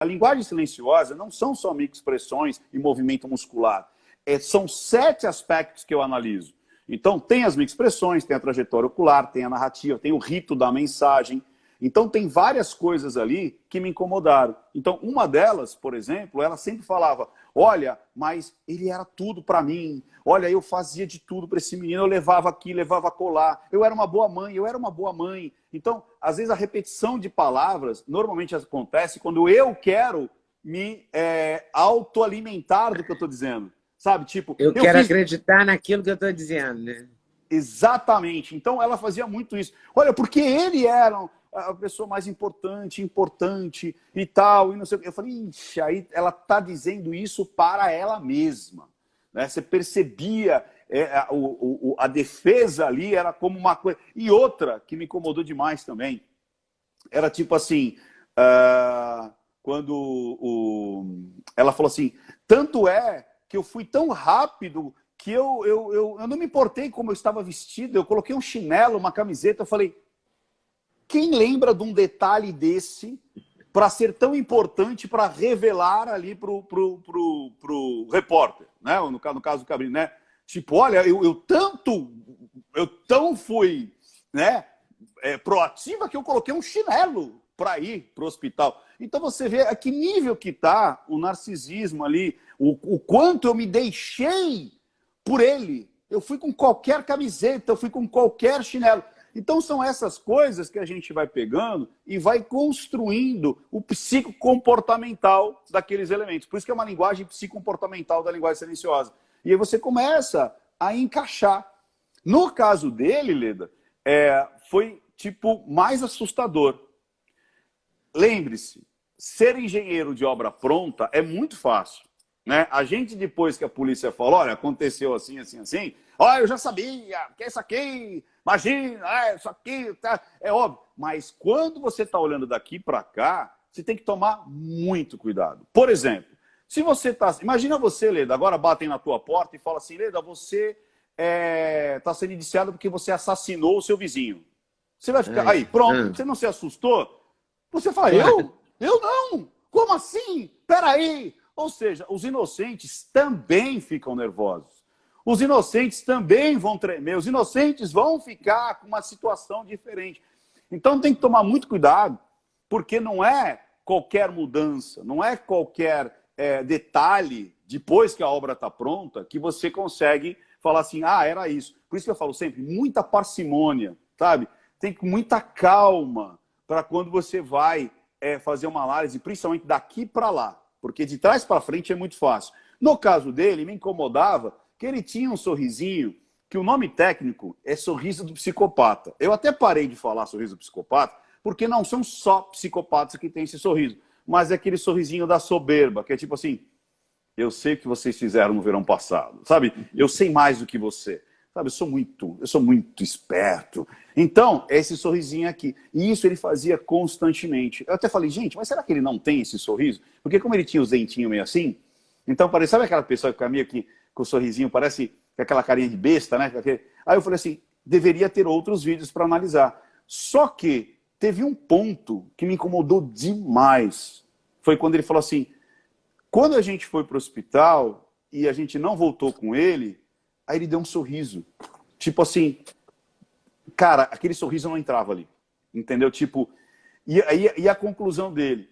A linguagem silenciosa não são só microexpressões e movimento muscular. São 7 aspectos que eu analiso. Então, tem as microexpressões, tem a trajetória ocular, tem a narrativa, tem o rito da mensagem. Então, tem várias coisas ali que me incomodaram. Então, uma delas, por exemplo, ela sempre falava, olha, mas ele era tudo para mim. Olha, eu fazia de tudo para esse menino, eu levava aqui, levava colar. Eu era uma boa mãe, eu era uma boa mãe. Então, às vezes, a repetição de palavras normalmente acontece quando eu quero me autoalimentar do que eu estou dizendo. Sabe, tipo... Eu quero acreditar naquilo que eu estou dizendo, né? Exatamente. Então, ela fazia muito isso. Olha, porque ele era a pessoa mais importante e tal, e não sei o que. Eu falei, ixi, aí ela está dizendo isso para ela mesma. Né? Você percebia a defesa ali era como uma coisa. E outra que me incomodou demais também, era tipo assim, quando ela falou assim, tanto é que eu fui tão rápido que eu não me importei como eu estava vestido, eu coloquei um chinelo, uma camiseta, eu falei, quem lembra de um detalhe desse para ser tão importante para revelar ali pro repórter, né? No caso do Cabrini, né? Tipo, olha, eu tão fui, né, proativa que eu coloquei um chinelo para ir para o hospital. Então você vê a que nível que está o narcisismo ali, o quanto eu me deixei por ele. Eu fui com qualquer camiseta, eu fui com qualquer chinelo. Então são essas coisas que a gente vai pegando e vai construindo o psicocomportamental daqueles elementos. Por isso que é uma linguagem psicocomportamental da linguagem silenciosa. E aí você começa a encaixar. No caso dele, Leda, foi tipo mais assustador. Lembre-se, ser engenheiro de obra pronta é muito fácil. Né? A gente, depois que a polícia falou, olha, aconteceu assim, assim, assim, olha, eu já sabia, que é isso aqui, imagina, isso aqui, tá, é óbvio. Mas quando você está olhando daqui para cá, você tem que tomar muito cuidado. Por exemplo, se você está... Imagina você, Leda, agora batem na tua porta e falam assim, Leda, você está sendo indiciado porque você assassinou o seu vizinho. Você vai ficar... Aí, pronto, você não se assustou? Você fala, Claro. Eu não? Como assim? Peraí. Ou seja, os inocentes também ficam nervosos. Os inocentes também vão tremer. Os inocentes vão ficar com uma situação diferente. Então tem que tomar muito cuidado, porque não é qualquer mudança, não é qualquer detalhe, depois que a obra está pronta, que você consegue falar assim, ah, era isso. Por isso que eu falo sempre, muita parcimônia, sabe? Tem muita calma para quando você vai fazer uma análise, principalmente daqui para lá. Porque de trás para frente é muito fácil. No caso dele, me incomodava que ele tinha um sorrisinho, que o nome técnico é sorriso do psicopata. Eu até parei de falar sorriso do psicopata, porque não são só psicopatas que têm esse sorriso, mas é aquele sorrisinho da soberba, que é tipo assim, eu sei o que vocês fizeram no verão passado, sabe? Eu sei mais do que você. Sabe, eu sou muito esperto. Então, é esse sorrisinho aqui. E isso ele fazia constantemente. Eu até falei, gente, mas será que ele não tem esse sorriso? Porque como ele tinha os dentinhos meio assim, então parece, sabe aquela pessoa que fica meio que com o sorrisinho, parece aquela carinha de besta, né? Aí eu falei assim, deveria ter outros vídeos para analisar. Só que teve um ponto que me incomodou demais. Foi quando ele falou assim, quando a gente foi para o hospital e a gente não voltou com ele, aí ele deu um sorriso. Tipo assim, cara, aquele sorriso não entrava ali. Entendeu? Tipo, e a conclusão dele?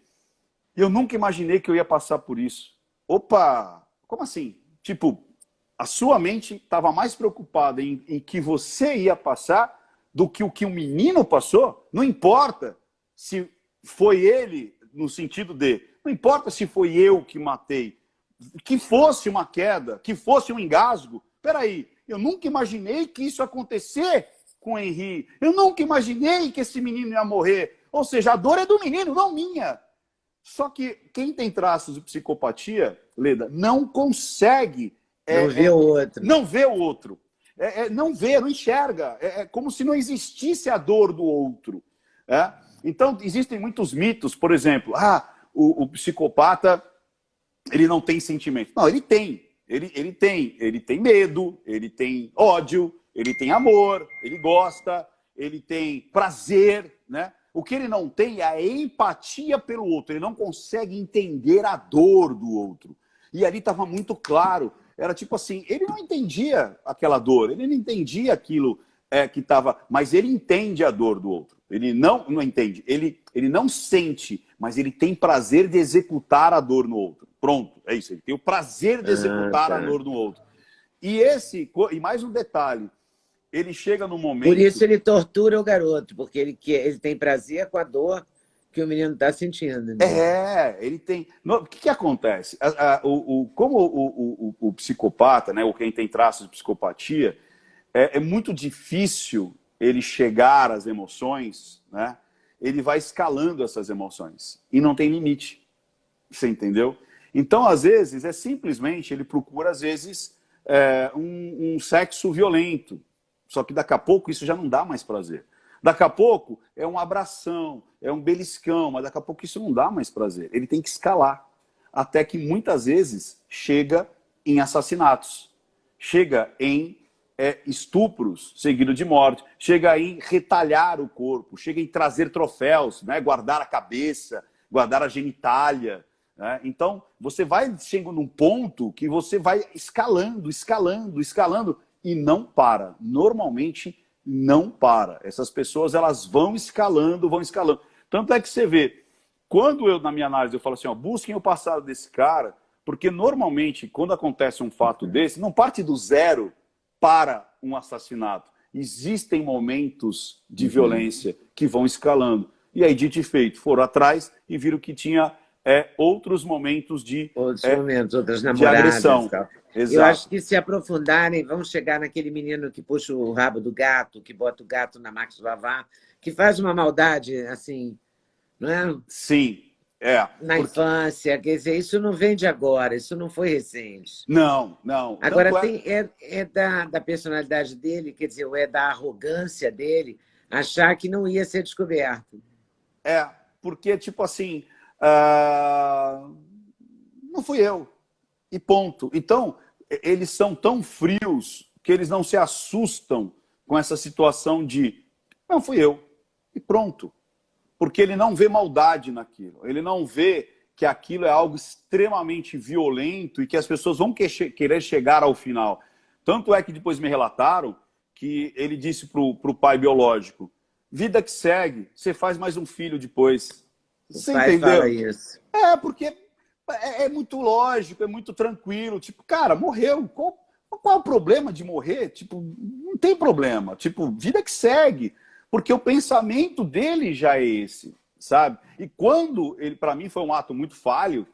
Eu nunca imaginei que eu ia passar por isso. Opa, como assim? Tipo, a sua mente estava mais preocupada em que você ia passar do que o menino passou? Não importa se foi ele, no sentido de... Não importa se foi eu que matei. Que fosse uma queda, que fosse um engasgo. Peraí, eu nunca imaginei que isso ia acontecer com o Henri. Eu nunca imaginei que esse menino ia morrer. Ou seja, a dor é do menino, não minha. Só que quem tem traços de psicopatia, Leda, não consegue... Não vê o outro. Não vê o outro. Não vê, não enxerga. É como se não existisse a dor do outro. Então, existem muitos mitos. Por exemplo, o psicopata ele não tem sentimento. Não, ele tem. Ele tem medo, ele tem ódio, ele tem amor, ele gosta, ele tem prazer, né? O que ele não tem é a empatia pelo outro. Ele não consegue entender a dor do outro. E ali estava muito claro. Era tipo assim, ele não entendia aquela dor, ele não entendia aquilo que estava... Mas ele entende a dor do outro. Ele não entende. Ele não sente, mas ele tem prazer de executar a dor no outro. Pronto, é isso. Ele tem o prazer de executar a dor no outro. E mais um detalhe. Ele chega no momento... Por isso ele tortura o garoto, porque ele tem prazer com a dor que o menino está sentindo. Né? Ele tem... O que acontece? Como o psicopata, né, ou quem tem traços de psicopatia, é muito difícil ele chegar às emoções, né? Ele vai escalando essas emoções e não tem limite. Você entendeu? Então, às vezes, simplesmente, ele procura, às vezes, um sexo violento. Só que daqui a pouco isso já não dá mais prazer. Daqui a pouco é um abração, é um beliscão, mas daqui a pouco isso não dá mais prazer. Ele tem que escalar. Até que muitas vezes chega em assassinatos. Chega em estupros seguido de morte. Chega em retalhar o corpo. Chega em trazer troféus, né? Guardar a cabeça, guardar a genitália. Né? Então, você vai chegando num ponto que você vai escalando, escalando, escalando e não para. Normalmente, não para. Essas pessoas, elas vão escalando, vão escalando. Tanto é que você vê, quando eu, na minha análise, eu falo assim, ó, busquem o passado desse cara, porque normalmente, quando acontece um fato desse, não parte do zero para um assassinato. Existem momentos de violência que vão escalando. E aí, dito e feito, foram atrás e viram que tinha outros momentos outras namoradas, de agressão. Exato. Eu acho que se aprofundarem, vão chegar naquele menino que puxa o rabo do gato, que bota o gato na máquina de lavar, que faz uma maldade, assim, não é? Sim, na infância, quer dizer, isso não vem de agora, isso não foi recente. Não, não. Agora, da personalidade dele, quer dizer, ou da arrogância dele, achar que não ia ser descoberto. Porque, tipo assim, não fui eu, e ponto. Então, eles são tão frios que eles não se assustam com essa situação de não fui eu, e pronto. Porque ele não vê maldade naquilo, ele não vê que aquilo é algo extremamente violento e que as pessoas vão querer chegar ao final. Tanto é que depois me relataram que ele disse para o pai biológico, vida que segue, você faz mais um filho depois. Você entendeu? Fala isso. Porque é muito lógico, é muito tranquilo. Tipo, cara, morreu. Qual é o problema de morrer? Tipo, não tem problema. Tipo, vida que segue. Porque o pensamento dele já é esse, sabe? E quando ele, para mim, foi um ato muito falho,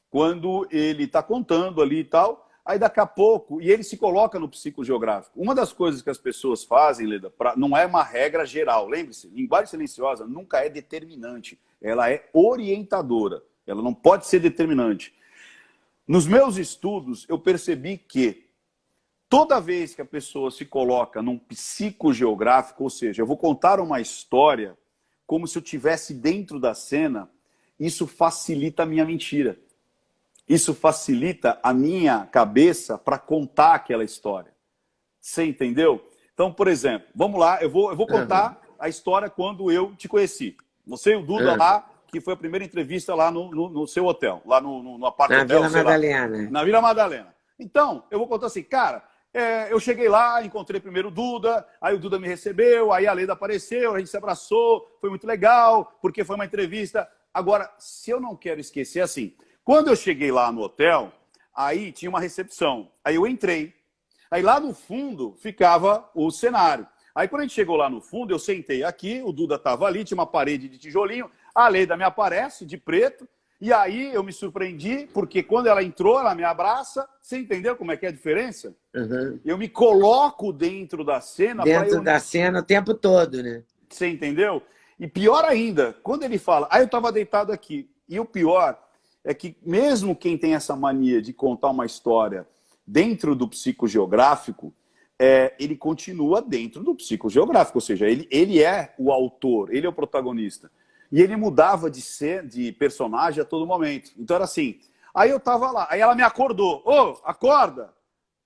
quando ele está contando ali e tal, aí daqui a pouco, e ele se coloca no psicogeográfico. Uma das coisas que as pessoas fazem, Leda, não é uma regra geral. Lembre-se, linguagem silenciosa nunca é determinante. Ela é orientadora. Ela não pode ser determinante. Nos meus estudos, eu percebi que toda vez que a pessoa se coloca num psicogeográfico, ou seja, eu vou contar uma história como se eu estivesse dentro da cena, isso facilita a minha mentira. Isso facilita a minha cabeça para contar aquela história. Você entendeu? Então, por exemplo, vamos lá, eu vou contar a história quando eu te conheci. Você e o Duda lá, que foi a primeira entrevista lá no seu hotel, lá no apartamento. Na Vila Madalena. Na Vila Madalena. Então, eu vou contar assim, cara, eu cheguei lá, encontrei primeiro o Duda, aí o Duda me recebeu, aí a Leda apareceu, a gente se abraçou, foi muito legal, porque foi uma entrevista. Agora, se eu não quero esquecer, assim, quando eu cheguei lá no hotel, aí tinha uma recepção, aí eu entrei, aí lá no fundo ficava o cenário. Aí quando a gente chegou lá no fundo, eu sentei aqui, o Duda estava ali, tinha uma parede de tijolinho, a Leda me aparece de preto, e aí eu me surpreendi, porque quando ela entrou, ela me abraça. Você entendeu como é que é a diferença? Uhum. Eu me coloco dentro da cena. Dentro da cena o tempo todo, né? Você entendeu? E pior ainda, quando ele fala, eu estava deitado aqui. E o pior é que mesmo quem tem essa mania de contar uma história dentro do psicogeográfico, ele continua dentro do psicogeográfico. Ou seja, ele é o autor, ele é o protagonista. E ele mudava de personagem a todo momento. Então era assim. Aí eu tava lá, aí ela me acordou. Acorda!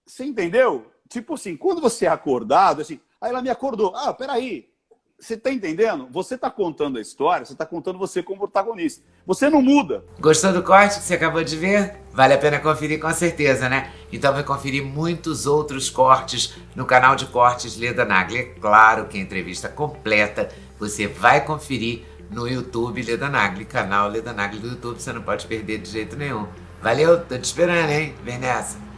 Você entendeu? Tipo assim, quando você é acordado, assim, aí ela me acordou. Peraí. Você está entendendo? Você está contando a história, você está contando você como protagonista. Você não muda. Gostou do corte que você acabou de ver? Vale a pena conferir com certeza, né? Então vai conferir muitos outros cortes no canal de cortes Leda Nagli. É claro que a entrevista completa você vai conferir no YouTube Leda Nagli, canal Leda Nagli do YouTube. Você não pode perder de jeito nenhum. Valeu, tô te esperando, hein? Vem nessa.